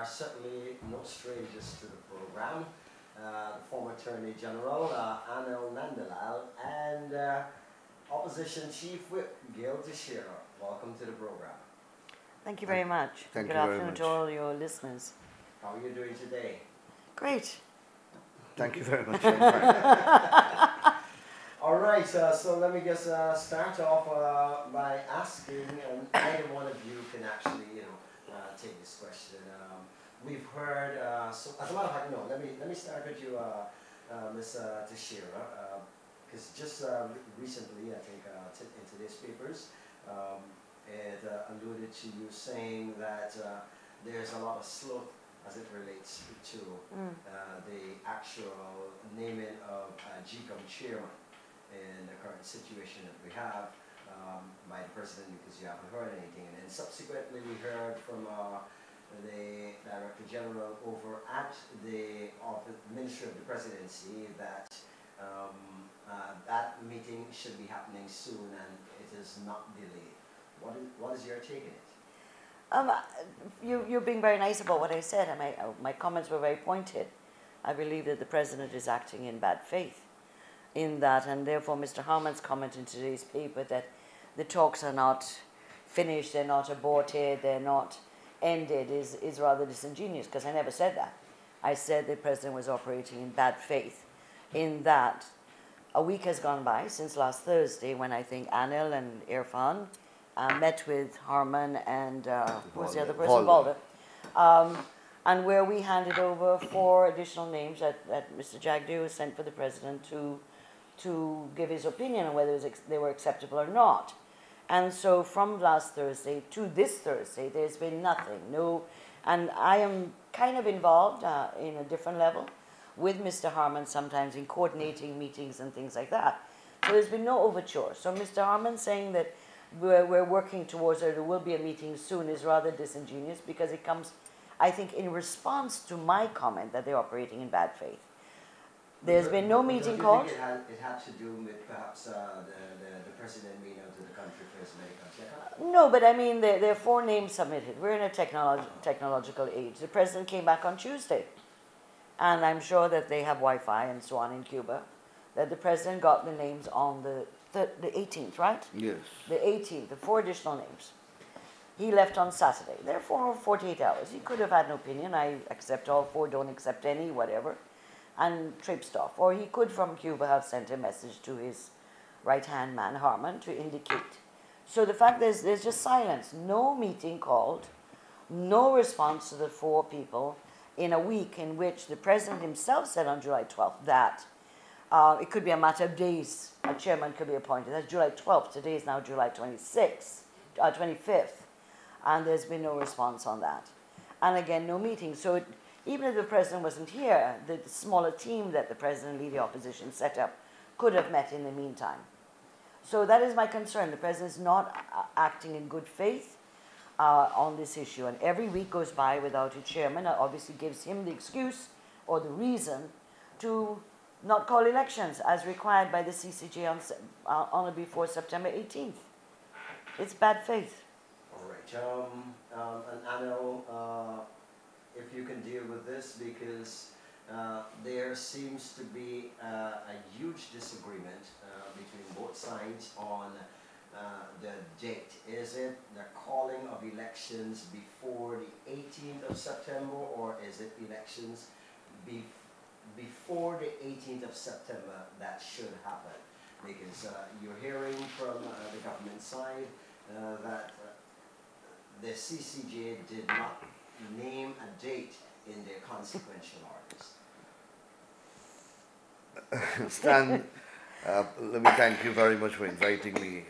are certainly no strangers to the program. The former Attorney General, Anil Nandlall, and Opposition Chief Whip, Gail Teixeira. Welcome to the program. Thank you very much. Thank Good you very afternoon much. to all your listeners. How are you doing today? Great. Thank you very much. All right, so let me just start off by asking, and either one of you can actually, take this question. We've heard, so as a matter of fact, no, let me start with you, Ms. Teixeira, because just recently, I think, in today's papers, it alluded to you saying that there's a lot of sloth as it relates to the actual naming of GCOM chairman in the current situation that we have by the president, because you haven't heard anything. And then subsequently we heard from the Director General over at the Ministry of the Presidency that that meeting should be happening soon and it is not delayed. What is your take on it? You're being very nice about what I said, and my comments were very pointed. I believe that the President is acting in bad faith in that, and therefore Mr. Harman's comment in today's paper that the talks are not finished, they're not aborted, they're not ended is rather disingenuous, because I never said that. I said the President was operating in bad faith in that a week has gone by since last Thursday when I think Anil and Irfan met with Harman and who was the other person? Balder. And where we handed over 4 additional names that Mr. Jagdew sent for the President to give his opinion on whether they were acceptable or not. And so from last Thursday to this Thursday, there's been nothing. And I am kind of involved in a different level with Mr. Harman sometimes in coordinating meetings and things like that. So there's been no overture. So Mr. Harman saying that we're working towards, or there will be a meeting soon, is rather disingenuous, because it comes, I think, in response to my comment that they're operating in bad faith. There's been no meeting called. It had to do with perhaps the President being out of the country for his medical checkup? No, but I mean, there are 4 names submitted. We're in a technological age. The President came back on Tuesday, and I'm sure that they have Wi-Fi and so on in Cuba, that the President got the names on the 18th, right? Yes. The 18th, the 4 additional names. He left on Saturday. Therefore, 48 hours. He could have had an opinion. I accept all 4, don't accept any, whatever, and traipsed off. Or he could, from Cuba, have sent a message to his right-hand man, Harman, to indicate. So the fact is, there's just silence. No meeting called, no response to the 4 people in a week in which the President himself said on July 12th that it could be a matter of days. A chairman could be appointed. That's July 12th. Today is now July 25th. And there's been no response on that. And again, no meeting. So even if the President wasn't here, the smaller team that the President and the opposition set up could have met in the meantime. So that is my concern. The President is not acting in good faith on this issue. And every week goes by without a chairman. That obviously gives him the excuse or the reason to not call elections as required by the CCJ on or before September 18th. It's bad faith. All right. And Anil, if you can deal with this, because there seems to be a huge disagreement between both sides on the date. Is it the calling of elections before the 18th of September, or is it elections before the 18th of September that should happen? Because you're hearing from the government side that the CCJ did not name a date in their consequential orders. Stan, let me thank you very much for inviting me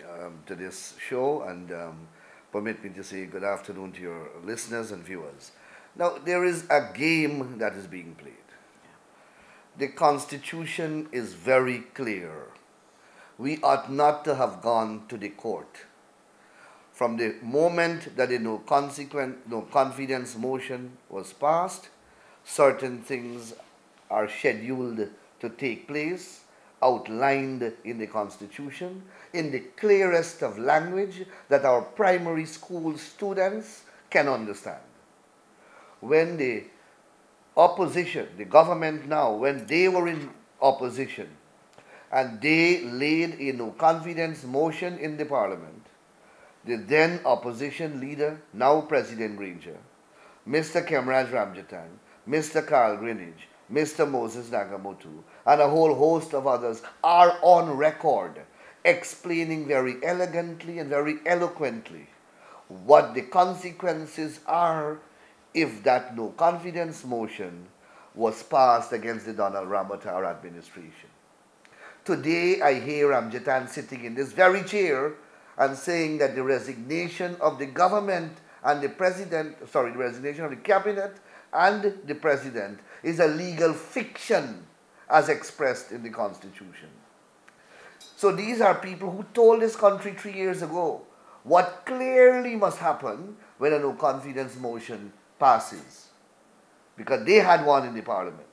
to this show, and permit me to say good afternoon to your listeners and viewers. Now, there is a game that is being played. The Constitution is very clear. We ought not to have gone to the court. From the moment that the no confidence motion was passed, certain things are scheduled to take place, outlined in the Constitution, in the clearest of language that our primary school students can understand. when the opposition, the government now, when they were in opposition and they laid a no confidence motion in the parliament, the then opposition leader, now President Granger, Mr. Kemraj Ramjatan, Mr. Carl Greenidge, Mr. Moses Nagamotu, and a whole host of others are on record explaining very elegantly and very eloquently what the consequences are if that no confidence motion was passed against the Donald Ramotar administration. Today I hear Ramjatan sitting in this very chair and saying that the resignation of the government and the the resignation of the cabinet and the president is a legal fiction as expressed in the Constitution. So these are people who told this country 3 years ago what clearly must happen when a no confidence motion passes. Because they had one in the parliament.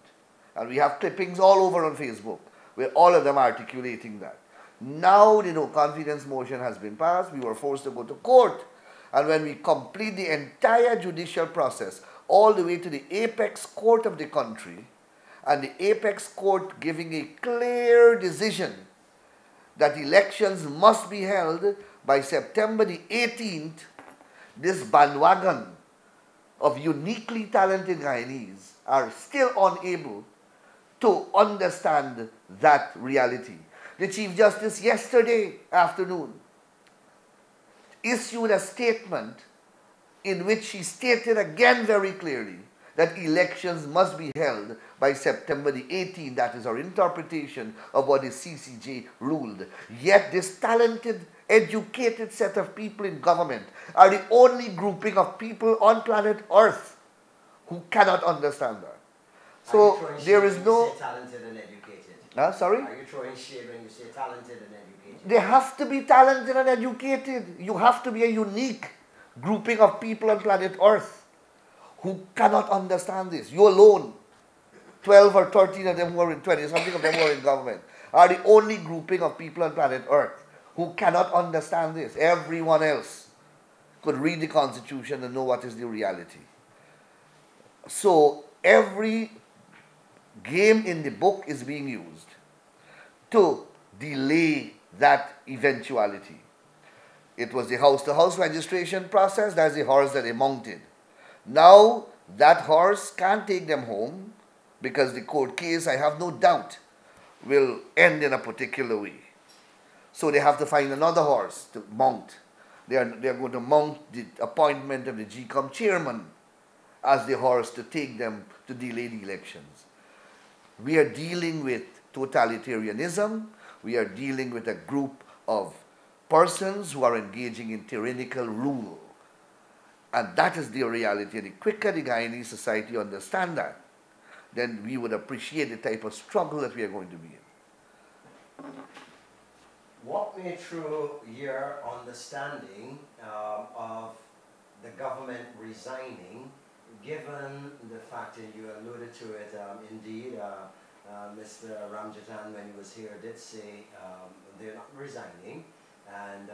And we have clippings all over on Facebook where all of them articulating that. Now the no confidence motion has been passed, we were forced to go to court. And when we complete the entire judicial process, all the way to the apex court of the country, and the apex court giving a clear decision that elections must be held by September the 18th, this bandwagon of uniquely talented Guyanese are still unable to understand that reality. The Chief Justice yesterday afternoon issued a statement in which she stated again very clearly that elections must be held by September the 18th. That is our interpretation of what the CCJ ruled. Yet this talented, educated set of people in government are the only grouping of people on planet Earth who cannot understand that. So there is no... When you say talented and educated? Sorry? Are you throwing shade when you say talented and educated? They have to be talented and educated. You have to be a unique grouping of people on planet Earth who cannot understand this. You alone, 12 or 13 of them who are in 20, something of them who are in government, are the only grouping of people on planet Earth who cannot understand this. Everyone else could read the Constitution and know what is the reality. So every game in the book is being used to delay that eventuality. It was the house-to-house registration process. That's the horse that they mounted. Now that horse can't take them home because the court case, I have no doubt, will end in a particular way. So they have to find another horse to mount. They are going to mount the appointment of the GCOM chairman as the horse to take them to delay the elections. We are dealing with totalitarianism. We are dealing with a group of persons who are engaging in tyrannical rule. And that is the reality. And the quicker the Guyanese society understand that, then we would appreciate the type of struggle that we are going to be in. Walk me through your understanding of the government resigning, given the fact that you alluded to it, indeed, Mr. Ramjatan, when he was here, did say they're not resigning. And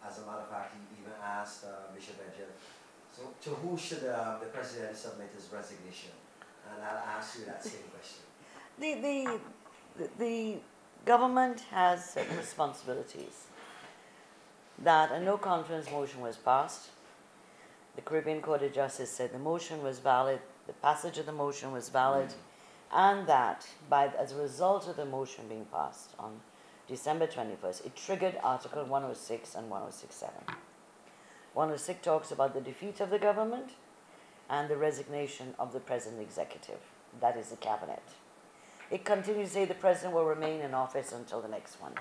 as a matter of fact, he even asked Bishop Edgell, so to who should the President submit his resignation? And I'll ask you that same question. The government has certain responsibilities. That a no-confidence motion was passed. The Caribbean Court of Justice said the motion was valid, the passage of the motion was valid, and that as a result of the motion being passed on December 21st, it triggered Article 106 and 106.7. 106 talks about the defeat of the government and the resignation of the President Executive. That is the cabinet. It continues to say the President will remain in office until the next one.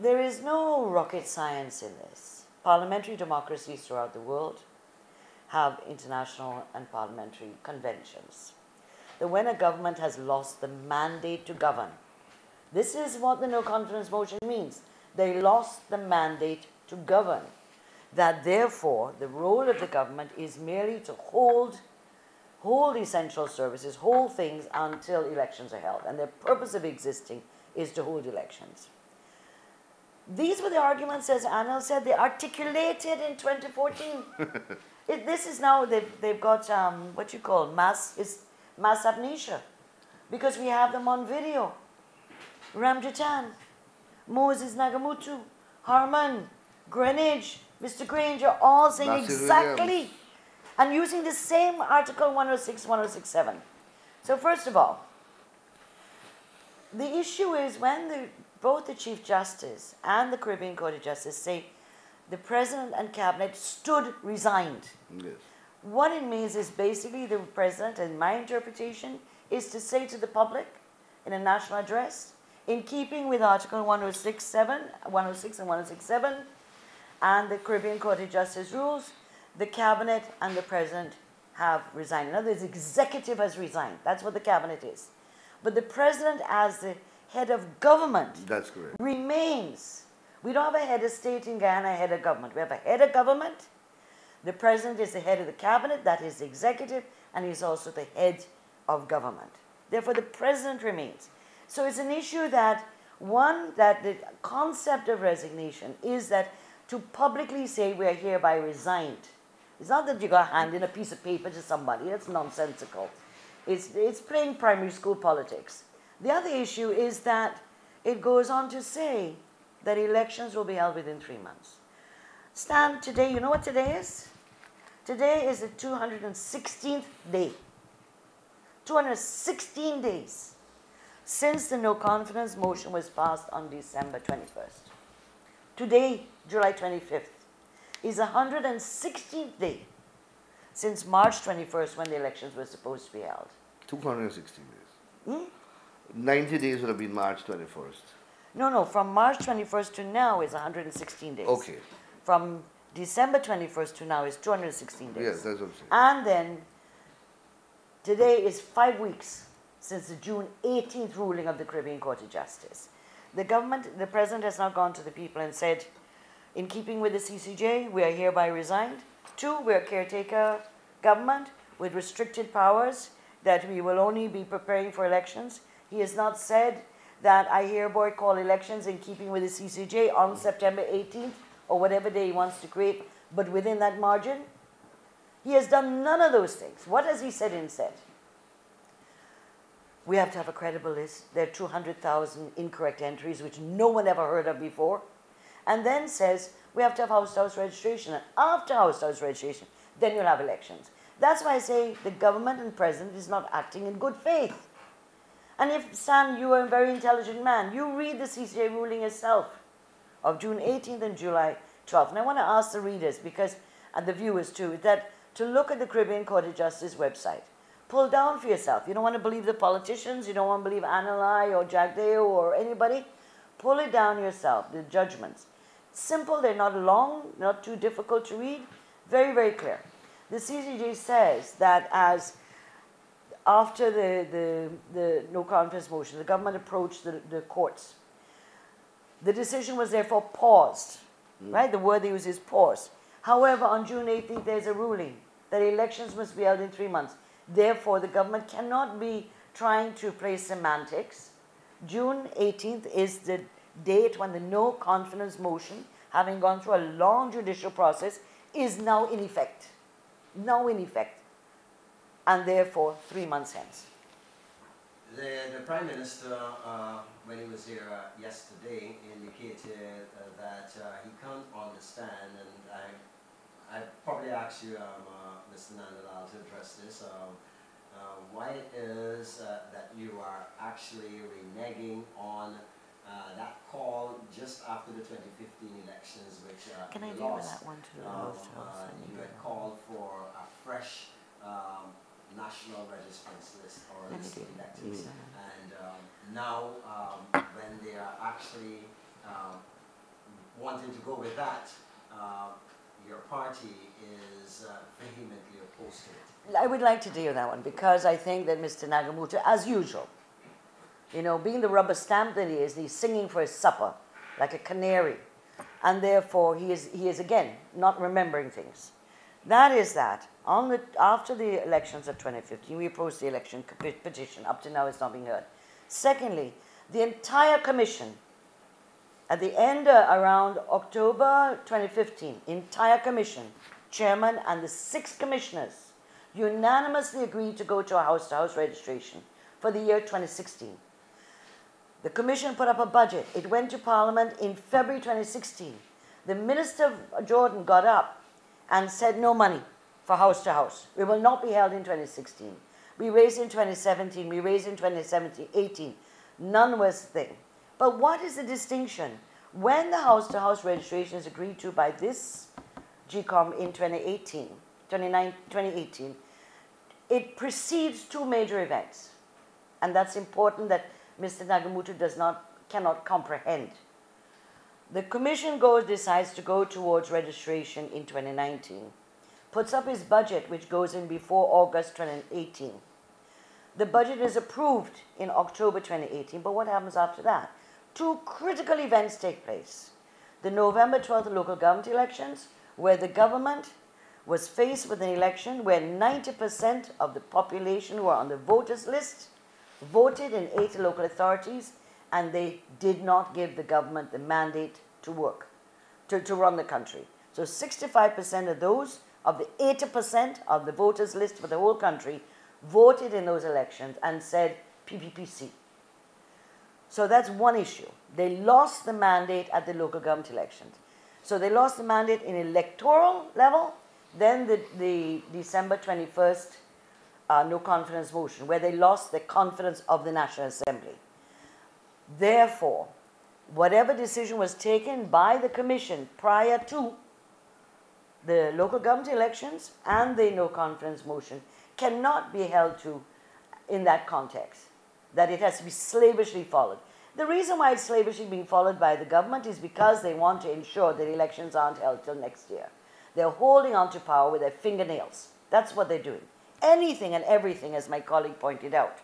There is no rocket science in this. Parliamentary democracies throughout the world have international and parliamentary conventions. That when a government has lost the mandate to govern, this is what the no confidence motion means. They lost the mandate to govern. That therefore, the role of the government is merely to hold essential services, hold things until elections are held. And their purpose of existing is to hold elections. These were the arguments, as Anil said, they articulated in 2014. This is now, they've got, what you call, mass amnesia. Because we have them on video. Ramjatan, Moses Nagamutu, Harman, Greenwich, Mr. Granger, all saying Nasir exactly, Williams. and using the same Article 106, 106.7. So first of all, the issue is when both the Chief Justice and the Caribbean Court of Justice say the President and Cabinet stood resigned. Yes. What it means is basically the President, in my interpretation, is to say to the public in a national address, in keeping with Article 106 and 106.7 and the Caribbean Court of Justice rules, the Cabinet and the President have resigned. In other words, the executive has resigned. That's what the Cabinet is. But the President, as the head of government, That's correct. remains. We don't have a head of state in Guyana, a head of government. We have a head of government. The President is the head of the Cabinet, that is the executive, and he's also the head of government. Therefore, the President remains. So it's an issue that, one, that the concept of resignation is that to publicly say we are hereby resigned. It's not that you got to hand in a piece of paper to somebody. That's nonsensical. It's playing primary school politics. The other issue is that it goes on to say that elections will be held within 3 months. Stan, today, you know what today is? Today is the 216th day. 216 days since the no confidence motion was passed on December 21st. Today, July 25th, is the 116th day since March 21st when the elections were supposed to be held. 216 days. 90 days would have been March 21st. No, from March 21st to now is 116 days. Okay. From December 21st to now is 216 days. Yes, that's what I'm saying. And then today is 5 weeks since the June 18th ruling of the Caribbean Court of Justice. The government, the President has now gone to the people and said, in keeping with the CCJ, we are hereby resigned. 2, we are caretaker government with restricted powers, that we will only be preparing for elections. He has not said that I hereby call elections in keeping with the CCJ on September 18th or whatever day he wants to create, but within that margin. He has done none of those things. What has he said instead? We have to have a credible list. There are 200,000 incorrect entries, which no one ever heard of before. And then says, we have to have house-to-house registration. And after house-to-house registration, then you'll have elections. That's why I say the government and president is not acting in good faith. And if, Sam, you are a very intelligent man, you read the CCJ ruling itself of June 18th and July 12th. And I want to ask the readers, because, and the viewers too, that to look at the Caribbean Court of Justice website. Pull down for yourself. You don't want to believe the politicians, you don't want to believe Anilai or Jagdeo or anybody. Pull it down yourself, the judgments. Simple, they're not long, not too difficult to read. Very, very clear. The CCJ says that as after the no confidence motion, the government approached the courts. The decision was therefore paused, right? The word they use is pause. However, on June 18th, there's a ruling that elections must be held in 3 months. Therefore, the government cannot be trying to play semantics. June 18th is the date when the no confidence motion, having gone through a long judicial process, is now in effect. Now in effect. And therefore, 3 months hence. The Prime Minister, when he was here yesterday, indicated that he can't understand, and I probably asked you, Mr. Nandlall, to address this, why it is that you are actually reneging on that call just after the 2015 elections, which Can I you deal with lost. that one too? You had called for a fresh national registrants list or list of electors, and now when they are actually wanting to go with that, your party is vehemently opposed to it. I would like to deal with that one because I think that Mr. Nagamutu, as usual, you know, being the rubber stamp that he is, he's singing for his supper like a canary, and therefore he is again not remembering things. That is that. After the elections of 2015, we approached the election petition. Up to now, it's not being heard. Secondly, the entire commission, at the end around October 2015, entire commission chairman and the 6 commissioners unanimously agreed to go to a house-to-house registration for the year 2016. The commission put up a budget. It went to Parliament in February 2016. The Minister of Jordan got up and said no money for house-to-house. It will not be held in 2016. We raised in 2017. We raised in 2017, 18. None was the thing. But what is the distinction? When the house-to-house registration is agreed to by this GCOM in 2018, it precedes 2 major events. And that's important that Mr. Nagamutu cannot comprehend. The commission decides to go towards registration in 2019, puts up his budget, which goes in before August 2018. The budget is approved in October 2018, but what happens after that? 2 critical events take place. The November 12th local government elections, where the government was faced with an election where 90% of the population who are on the voters list voted in 8 local authorities, and they did not give the government the mandate to work, to run the country. So 65% of those, of the 80% of the voters list for the whole country, voted in those elections and said PPPC. So that's one issue. They lost the mandate at the local government elections. So they lost the mandate in electoral level, then the December 21st no confidence motion, where they lost the confidence of the National Assembly. Therefore, whatever decision was taken by the Commission prior to the local government elections and the no confidence motion cannot be held to in that context, that it has to be slavishly followed. The reason why it's slavishly being followed by the government is because they want to ensure that elections aren't held till next year. They're holding on to power with their fingernails. That's what they're doing. Anything and everything, as my colleague pointed out,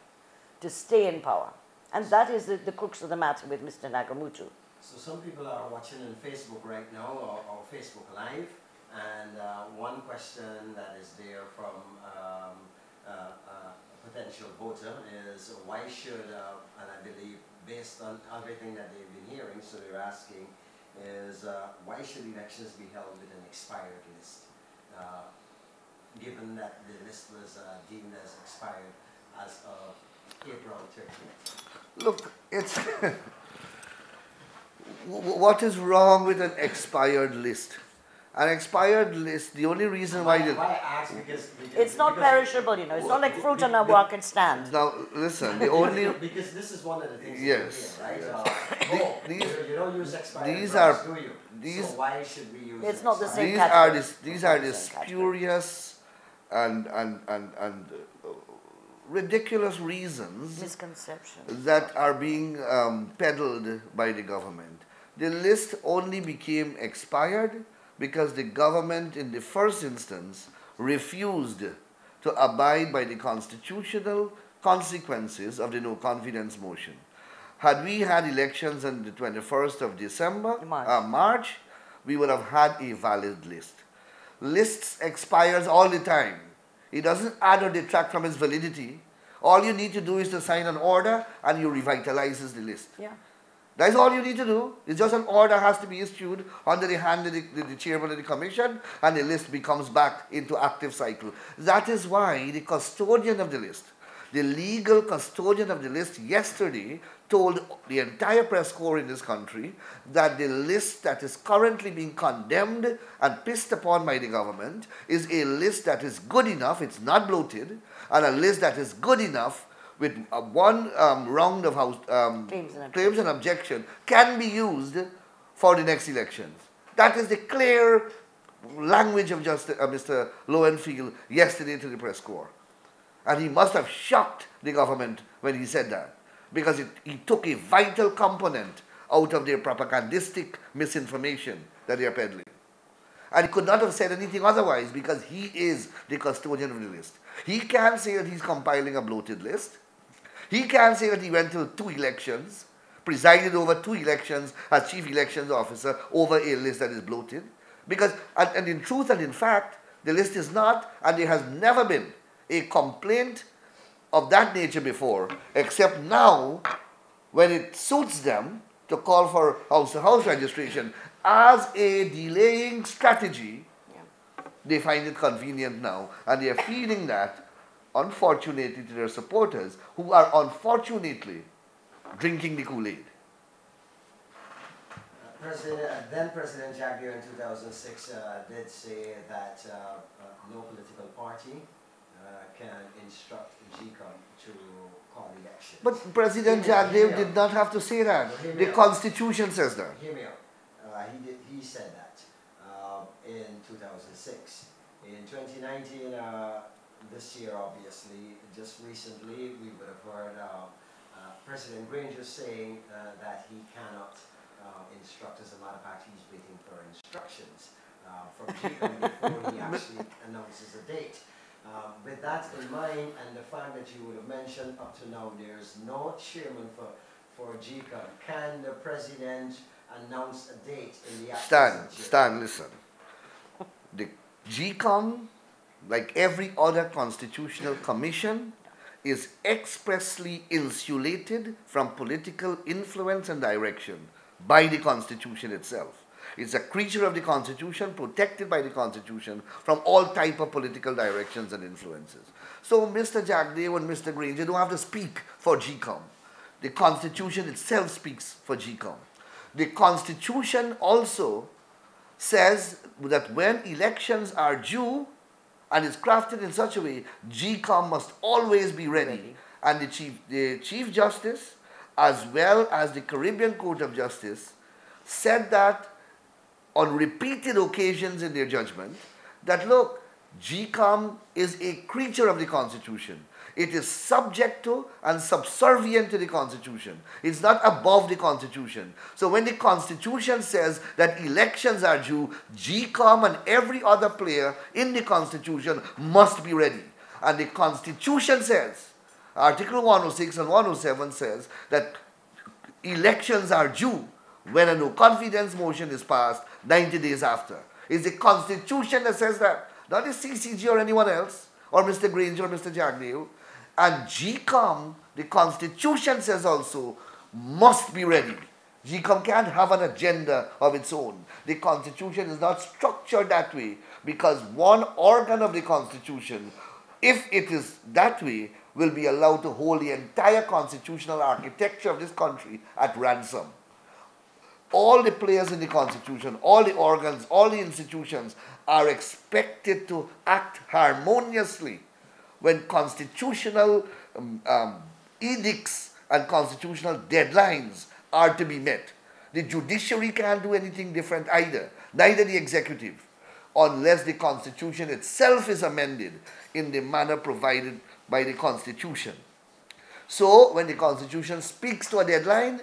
to stay in power. And that is the crux of the matter with Mr. Nagamutu. So some people are watching on Facebook right now, or Facebook Live, and one question that is there from a potential voter is why should, and I believe based on everything that they've been hearing, so they're asking is why should elections be held with an expired list, given that the list was deemed as expired as of April 30th? Look, it's what is wrong with an expired list? An expired list, the only reason why... Why I ask because it's not perishable, you know. It's not like fruit on a market stand. Now, listen, the only... Because this is one of the things yes. you hear, right? You don't use expired these drugs, are, do you? these, so why should we use it's not the same these are the spurious and ridiculous reasons misconceptions that are being peddled by the government. The list only became expired because the government in the first instance refused to abide by the constitutional consequences of the no confidence motion. Had we had elections on the 21st of December, March, we would have had a valid list. Lists expires all the time. It doesn't add or detract from its validity. All you need to do is to sign an order and you revitalizes the list. Yeah. That's all you need to do. It's just an order has to be issued under the hand of the chairman of the commission, and the list becomes back into active cycle. That is why the custodian of the list, the legal custodian of the list, yesterday told the entire press corps in this country that the list that is currently being condemned and pissed upon by the government is a list that is good enough, it's not bloated, and a list that is good enough with one round of claims and objection can be used for the next elections. That is the clear language of Mr. Lowenfield yesterday to the press corps. And he must have shocked the government when he said that, because he took a vital component out of their propagandistic misinformation that they are peddling. And he could not have said anything otherwise because he is the custodian of the list. He can't say that he's compiling a bloated list. He can't say that he went to 2 elections, presided over 2 elections as chief elections officer over a list that is bloated. Because, and in truth and in fact, the list is not, and there has never been a complaint of that nature before, except now when it suits them to call for house-to-house registration as a delaying strategy they find it convenient now, and they are feeding that, unfortunately, to their supporters, who are unfortunately drinking the Kool-Aid. Then President Jagdeo in 2006 did say that no political party can instruct GCOM to call elections. But President Jagdeo did not have to say that. The Constitution says that. Hear me out. He said that in 2006. In 2019, this year obviously, just recently, we would have heard President Granger saying that he cannot instruct. As a matter of fact, he's waiting for instructions from GCOM before he actually announces a date. With that in mind, and the fact that you would have mentioned up to now there's no chairman for GCOM, can the president announce a date in the absence? Stan, listen. The GCOM, like every other constitutional commission, is expressly insulated from political influence and direction by the Constitution itself. It's a creature of the Constitution, protected by the Constitution from all type of political directions and influences. So Mr. Jagdeo and Mr. Granger don't have to speak for GCOM. The Constitution itself speaks for GCOM. The Constitution also says that when elections are due, and it's crafted in such a way, GCOM must always be ready. And the Chief Justice, as well as the Caribbean Court of Justice, said that on repeated occasions in their judgment, that look, GCOM is a creature of the Constitution. It is subject to and subservient to the Constitution. It's not above the Constitution. So when the Constitution says that elections are due, GCOM and every other player in the Constitution must be ready. And the Constitution says, Article 106 and 107 says that elections are due when a no confidence motion is passed 90 days after. It's the Constitution that says that, not the CCG or anyone else, or Mr. Granger or Mr. Jagdeo. And GCOM, the Constitution says also, must be ready. GCOM can't have an agenda of its own. The Constitution is not structured that way because one organ of the Constitution, if it is that way, will be allowed to hold the entire constitutional architecture of this country at ransom. All the players in the Constitution, all the organs, all the institutions are expected to act harmoniously when constitutional edicts and constitutional deadlines are to be met. The judiciary can't do anything different either, neither the executive, unless the Constitution itself is amended in the manner provided by the Constitution. So, when the Constitution speaks to a deadline,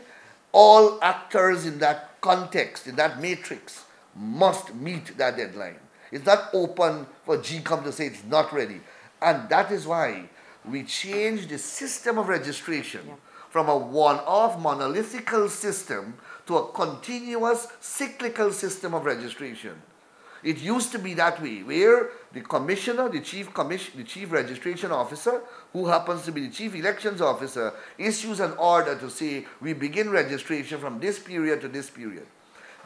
all actors in that context, in that matrix, must meet that deadline. It's not open for GCOM to say it's not ready. And that is why we changed the system of registration from a one-off monolithical system to a continuous cyclical system of registration. It used to be that way, where the commissioner, the chief registration officer, who happens to be the chief elections officer, issues an order to say, we begin registration from this period to this period.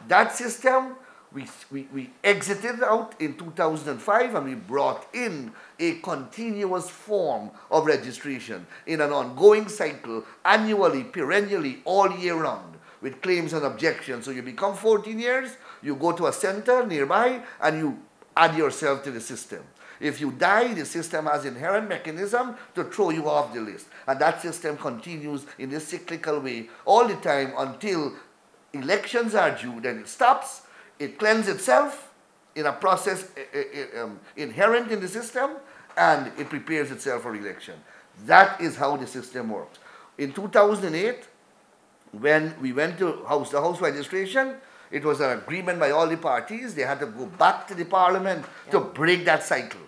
That system, we exited out in 2005 and we brought in a continuous form of registration in an ongoing cycle, annually, perennially, all year round, with claims and objections. So you become 14 years, you go to a center nearby and you add yourself to the system. If you die, the system has inherent mechanism to throw you off the list. And that system continues in this cyclical way all the time until elections are due. Then it stops, it cleanses itself in a process inherent in the system, and it prepares itself for election. That is how the system works. In 2008, when we went to the house registration, it was an agreement by all the parties. They had to go back to the parliament to break that cycle.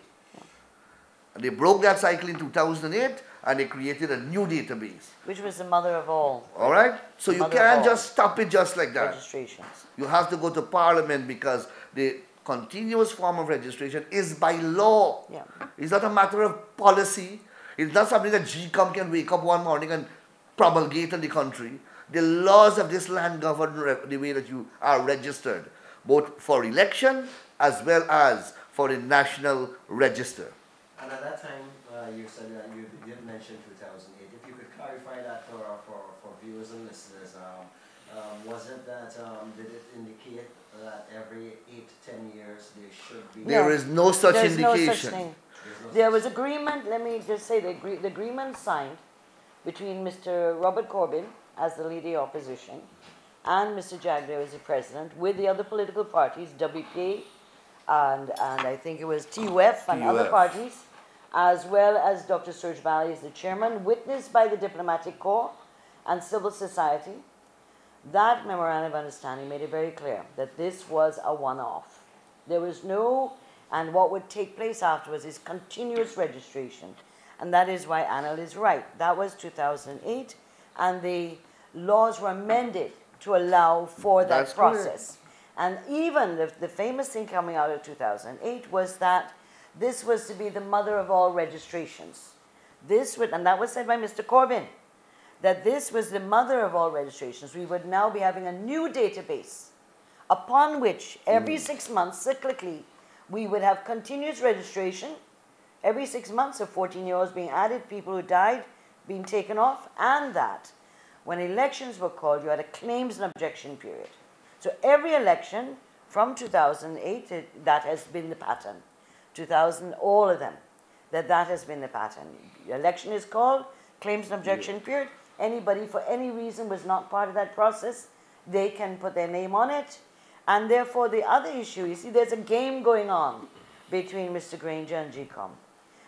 And they broke that cycle in 2008 and they created a new database. Which was the mother of all. All right? So you can't just stop it just like that. Registrations. You have to go to parliament because the continuous form of registration is by law. Yeah. It's not a matter of policy. It's not something that GCOM can wake up one morning and promulgate in the country. The laws of this land govern the way that you are registered, both for election as well as for the National Register. And at that time, you said that you did mention 2008. If you could clarify that for viewers and listeners, was it that, did it indicate that every 8 to 10 years there should be... There is no such There's indication. No such thing. There was agreement, let me just say, the agreement signed between Mr. Robert Corbyn as the leader of opposition and Mr. Jagdeo as the president with the other political parties, WPA and I think it was TUF and other parties, as well as Dr. Suraj Bali as the chairman, witnessed by the diplomatic corps and civil society. That memorandum of understanding made it very clear that this was a one-off. There was no, and what would take place afterwards is continuous registration. And that is why Anil is right. That was 2008, and the laws were amended to allow for that process. And even the famous thing coming out of 2008 was that this was to be the mother of all registrations. This would, and that was said by Mr. Corbyn, that this was the mother of all registrations. We would now be having a new database upon which every 6 months, cyclically, we would have continuous registration. Every 6 months of 14-year-olds being added, people who died being taken off, and that when elections were called, you had a claims and objection period. So every election from 2008, that has been the pattern. 2000, all of them, that has been the pattern. Election is called, claims and objection period. Anybody for any reason was not part of that process, they can put their name on it. And therefore the other issue, you see, there's a game going on between Mr. Granger and GCOM.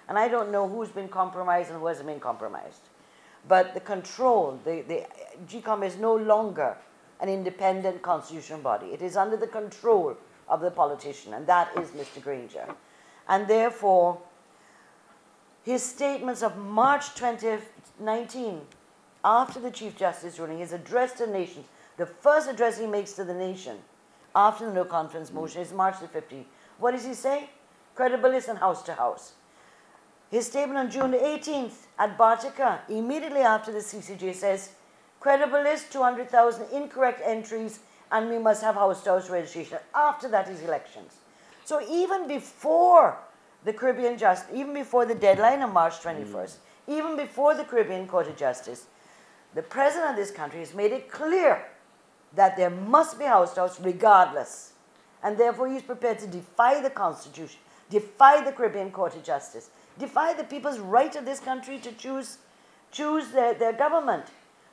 And I don't know who's been compromised and who hasn't been compromised. But the control, the GCOM is no longer an independent constitutional body. It is under the control of the politician, and that is Mr. Granger. And therefore, his statements of March 2019, after the Chief Justice ruling, his address to the nation, the first address he makes to the nation after the no confidence motion is March the 15th. What does he say? Credible list and house to house. His statement on June the 18th at Bartica, immediately after the CCJ, says, credible list, 200,000 incorrect entries, and we must have house-to-house registration. After that is elections. So even before the Caribbean Justice, even before the deadline of March 21st, even before the Caribbean Court of Justice, the president of this country has made it clear that there must be house-to-house regardless. And therefore he's prepared to defy the Constitution, defy the Caribbean Court of Justice, defy the people's right of this country to choose their government.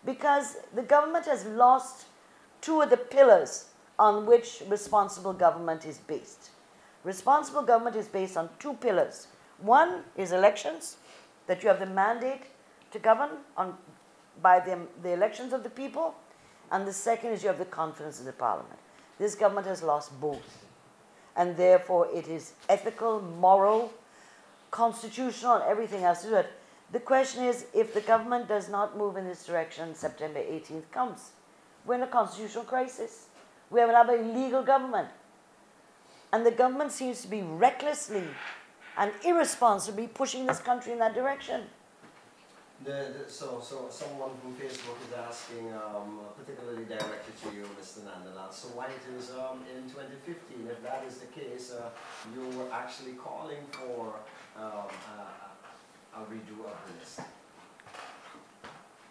Because the government has lost two of the pillars on which responsible government is based. Responsible government is based on two pillars. One is elections, that you have the mandate to govern by the elections of the people, and the second is you have the confidence of the parliament. This government has lost both, and therefore it is ethical, moral, constitutional, and everything else to do it. The question is, if the government does not move in this direction, September 18th comes. We're in a constitutional crisis. We have another illegal government. And the government seems to be recklessly and irresponsibly pushing this country in that direction. So someone from Facebook is asking, particularly directed to you, Mr. Nandlall, so why it is in 2015, if that is the case, you were actually calling for a redo of the list?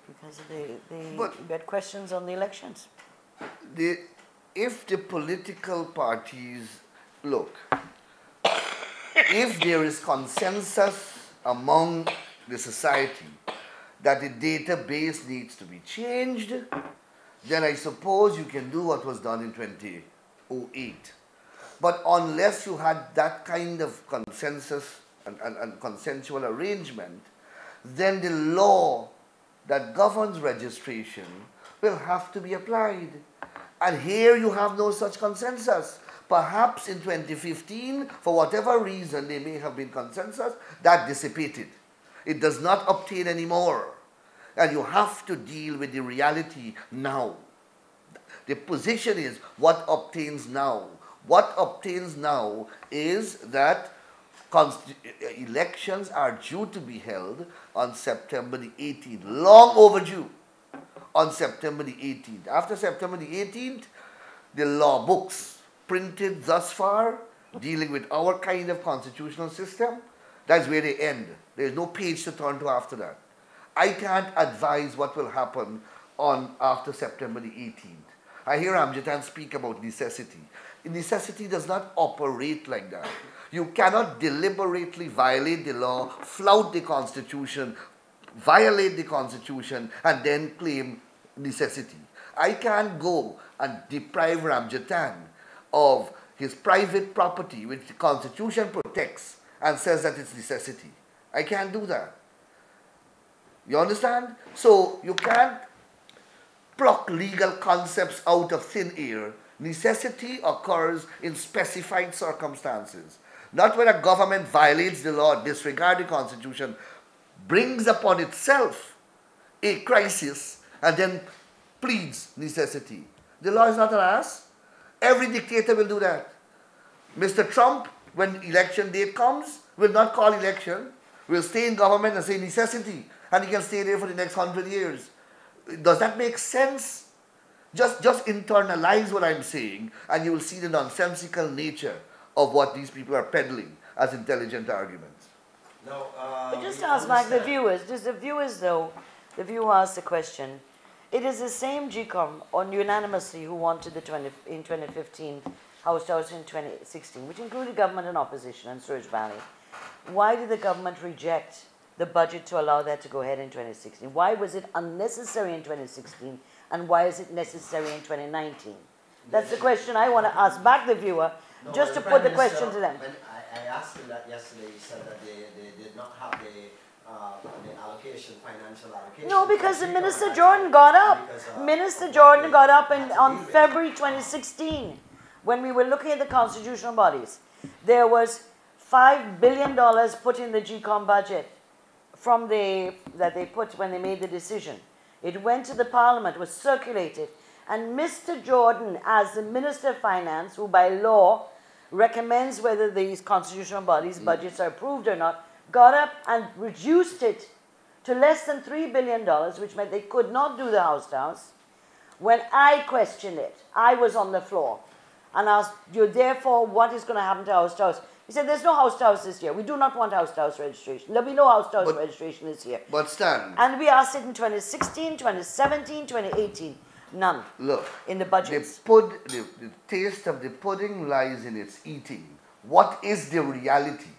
Because they got questions on the elections. If the political parties, look, if there is consensus among the society that the database needs to be changed, then I suppose you can do what was done in 2008. But unless you had that kind of consensus and consensual arrangement, then the law that governs registration will have to be applied. And here you have no such consensus. Perhaps in 2015, for whatever reason there may have been consensus, that dissipated. It does not obtain anymore. And you have to deal with the reality now. The position is what obtains now. What obtains now is that elections are due to be held on September the 18th. Long overdue on September the 18th. After September the 18th, the law books printed thus far dealing with our kind of constitutional system, that's where they end. There's no page to turn to after that. I can't advise what will happen on after September the 18th. I hear Amjad speak about necessity. Necessity does not operate like that. You cannot deliberately violate the law, flout the Constitution, violate the Constitution, and then claim necessity. I can't go and deprive Ramjatan of his private property, which the Constitution protects, and says that it's necessity. I can't do that. You understand? So you can't pluck legal concepts out of thin air. Necessity occurs in specified circumstances. Not when a government violates the law, disregards the Constitution, brings upon itself a crisis, and then pleads necessity. The law is not an ass. Every dictator will do that. Mr. Trump, when election date comes, will not call election, will stay in government and say necessity, and he can stay there for the next 100 years. Does that make sense? Just internalize what I'm saying, and you will see the nonsensical nature of what these people are peddling as intelligent arguments. No, but just to ask back the viewers, the viewer asked the question, it is the same GCOM unanimously who wanted in 2015 House House in 2016, which included government and opposition and Surge Valley. Why did the government reject the budget to allow that to go ahead in 2016? Why was it unnecessary in 2016, and why is it necessary in 2019? That's the question I want to ask back the viewer, just to put the question to them. When I asked him that yesterday, he said that they did not have the allocation, financial allocation. No, because the Minister Jordan got up. Minister Jordan got up on February 2016, when we were looking at the constitutional bodies. There was $5 billion put in the GCOM budget that they put when they made the decision. It went to the Parliament, was circulated, and Mr. Jordan, as the Minister of Finance, who by law recommends whether these constitutional bodies' budgets are approved or not, got up and reduced it to less than $3 billion, which meant they could not do the House to House. When I questioned it, I was on the floor and asked, therefore, what is going to happen to House to House? He said, there's no House to House this year. We do not want House to House registration. There'll be no House to House registration this year. But Stan. And we asked it in 2016, 2017, 2018. None. Look. In the budgets. The taste of the pudding lies in its eating. What is the reality?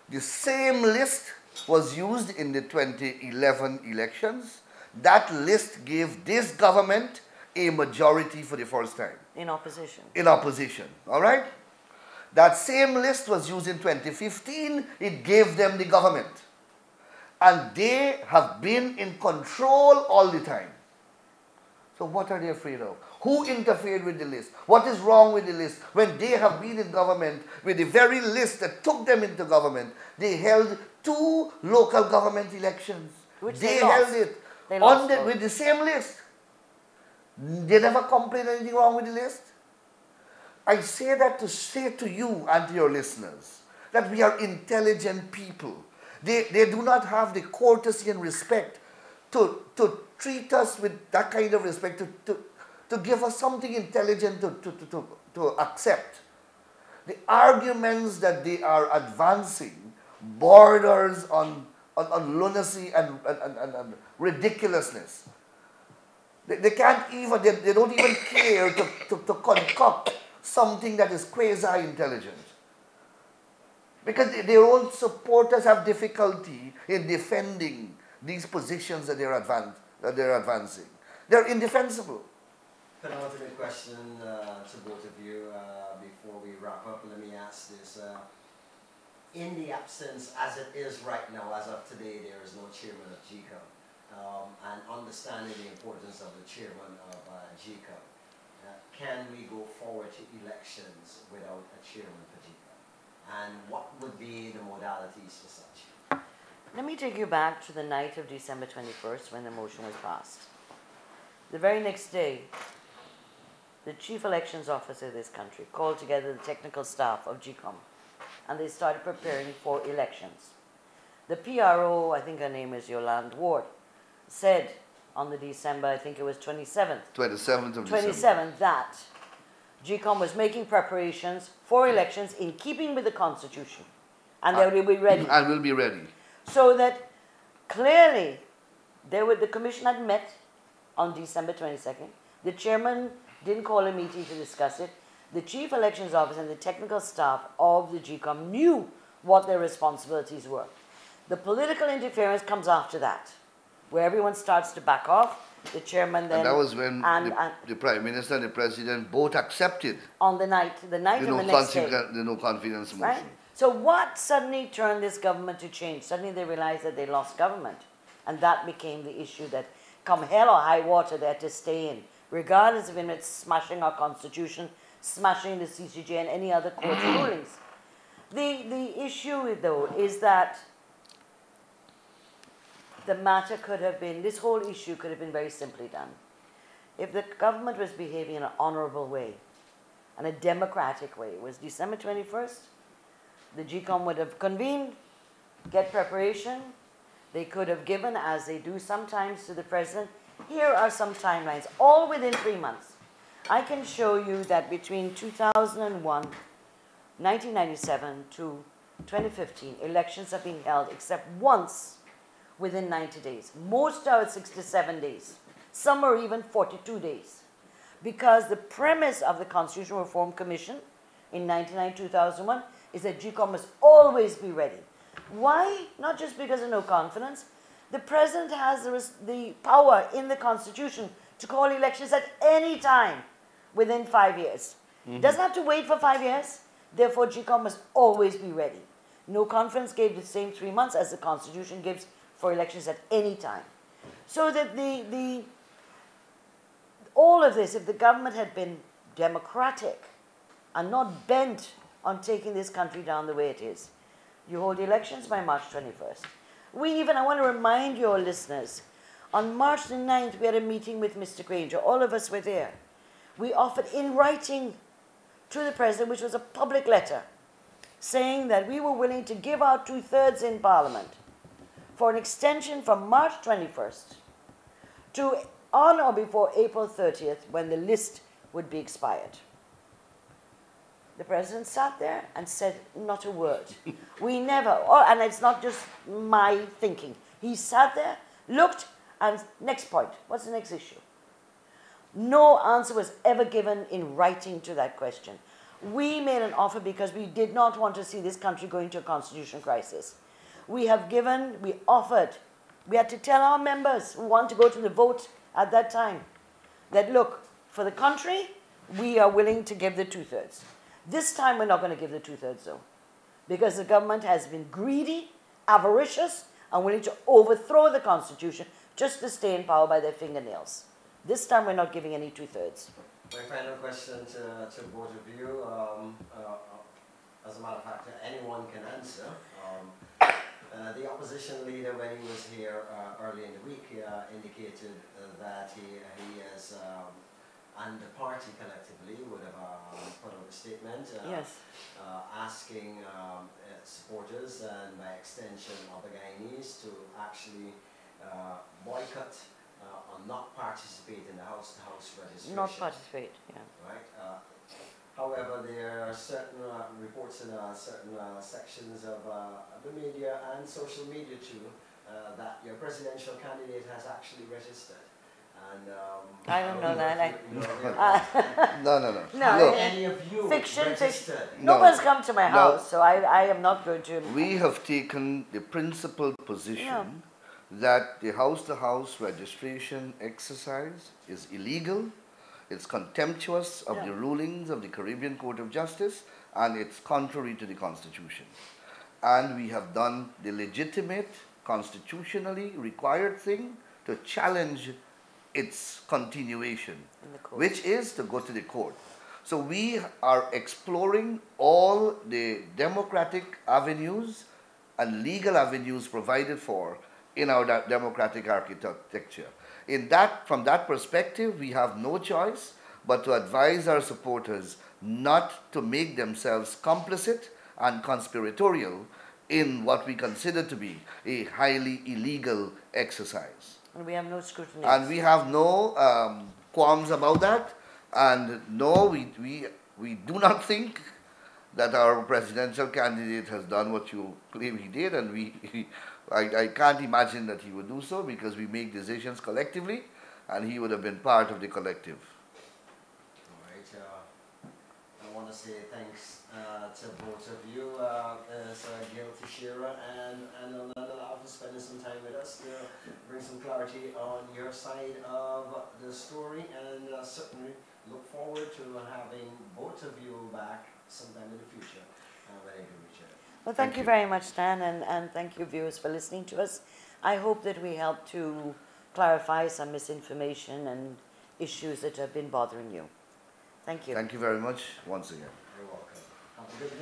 The same list was used in the 2011 elections. That list gave this government a majority for the first time. In opposition. In opposition, all right? That same list was used in 2015. It gave them the government. And they have been in control all the time. So what are they afraid of? Who interfered with the list? What is wrong with the list? When they have been in government with the very list that took them into government, they held 2 local government elections. Which they lost. held it They lost with the same list. They never complained anything wrong with the list. I say that to say to you and to your listeners that we are intelligent people. They do not have the courtesy and respect to treat us with that kind of respect, to give us something intelligent to accept. The arguments that they are advancing borders on lunacy and ridiculousness. They can't even, they don't even care to concoct something that is quasi-intelligent. Because their own supporters have difficulty in defending these positions that they're advancing. They're indefensible. Penultimate question to both of you before we wrap up. Let me ask this. In the absence, as it is right now, as of today, there is no chairman of GCOM. And understanding the importance of the chairman of GCOM, can we go forward to elections without a chairman for GCOM? And what would be the modalities for such? Let me take you back to the night of December 21st when the motion was passed. The very next day, the chief elections officer of this country called together the technical staff of GCOM, and they started preparing for elections. The PRO, I think her name is Yolande Ward, said on the December, I think it was 27th. 27th of December. That GCOM was making preparations for elections in keeping with the Constitution, and they will be ready. And will be ready. So that clearly, the commission had met on December 22nd. The chairman didn't call a meeting to discuss it. The chief elections officer and the technical staff of the GCOM knew what their responsibilities were. The political interference comes after that, where everyone starts to back off. The chairman then... And that was when the Prime Minister and the President both accepted on the night of the next day. The no confidence motion. Right? So what suddenly turned this government to change? Suddenly they realized that they lost government. And that became the issue that come hell or high water they had to stay in, regardless of it smashing our Constitution, smashing the CCJ and any other court rulings. The issue though is that the matter could have been, this whole issue could have been very simply done. If the government was behaving in an honorable way, and a democratic way, it was December 21st, the GCOM would have convened, get preparation, they could have given, as they do sometimes to the president, here are some timelines, all within 3 months. I can show you that between 2001, 1997 to 2015, elections have been held except once within 90 days. Most are 67 days. Some are even 42 days. Because the premise of the Constitutional Reform Commission in 1999-2001 is that GCOM must always be ready. Why? Not just because of no confidence. The president has the power in the Constitution to call elections at any time within 5 years. Doesn't have to wait for 5 years. Therefore, GCOM must always be ready. No confidence gave the same 3 months as the Constitution gives for elections at any time. So that all of this, if the government had been democratic and not bent on taking this country down the way it is, you hold elections by March 21st. I want to remind your listeners, on March the 9th, we had a meeting with Mr. Granger. All of us were there. We offered in writing to the president, which was a public letter, saying that we were willing to give out 2/3 in Parliament for an extension from March 21st to on or before April 30th, when the list would be expired. The president sat there and said not a word. We never, and it's not just my thinking. He sat there, looked, and next point, what's the next issue? No answer was ever given in writing to that question. We made an offer because we did not want to see this country go into a constitutional crisis. We offered, we had to tell our members who want to go to the vote at that time that, look, for the country, we are willing to give the 2/3. This time we're not going to give the 2/3 though, because the government has been greedy, avaricious, and willing to overthrow the Constitution just to stay in power by their fingernails. This time we're not giving any 2/3. My final question to both of you, as a matter of fact, anyone can answer. The opposition leader, when he was here early in the week, indicated that he has, and the party collectively would have put out a statement asking supporters and by extension of the Guyanese to actually boycott or not participate in the house-to-house registration. Not participate, yeah. Right. However, there are certain reports in certain sections of the media and social media too that your presidential candidate has actually registered. And I don't know that. No. Any of you fiction. registered? No one's come to my house, so I am not going to. We have taken the principled position that the house-to-house registration exercise is illegal. It's contemptuous of the rulings of the Caribbean Court of Justice, and it's contrary to the Constitution. And we have done the legitimate, constitutionally required thing to challenge its continuation, which is to go to the court. So we are exploring all the democratic avenues and legal avenues provided for in our democratic architecture. From that perspective, we have no choice but to advise our supporters not to make themselves complicit and conspiratorial in what we consider to be a highly illegal exercise. And we have no scrutiny. And we have no qualms about that. And no, we do not think that our presidential candidate has done what you claim he did, and I can't imagine that he would do so, because we make decisions collectively, and he would have been part of the collective. All right. I want to say thanks to both of you, Gail Teixeira and Anil Nandlall, for spending some time with us to bring some clarity on your side of the story, and certainly look forward to having both of you back sometime in the future when I do reach out. Well, thank you very much, Stan, and thank you, viewers, for listening to us. I hope that we helped to clarify some misinformation and issues that have been bothering you. Thank you. Thank you very much once again. You're welcome. Have a good day.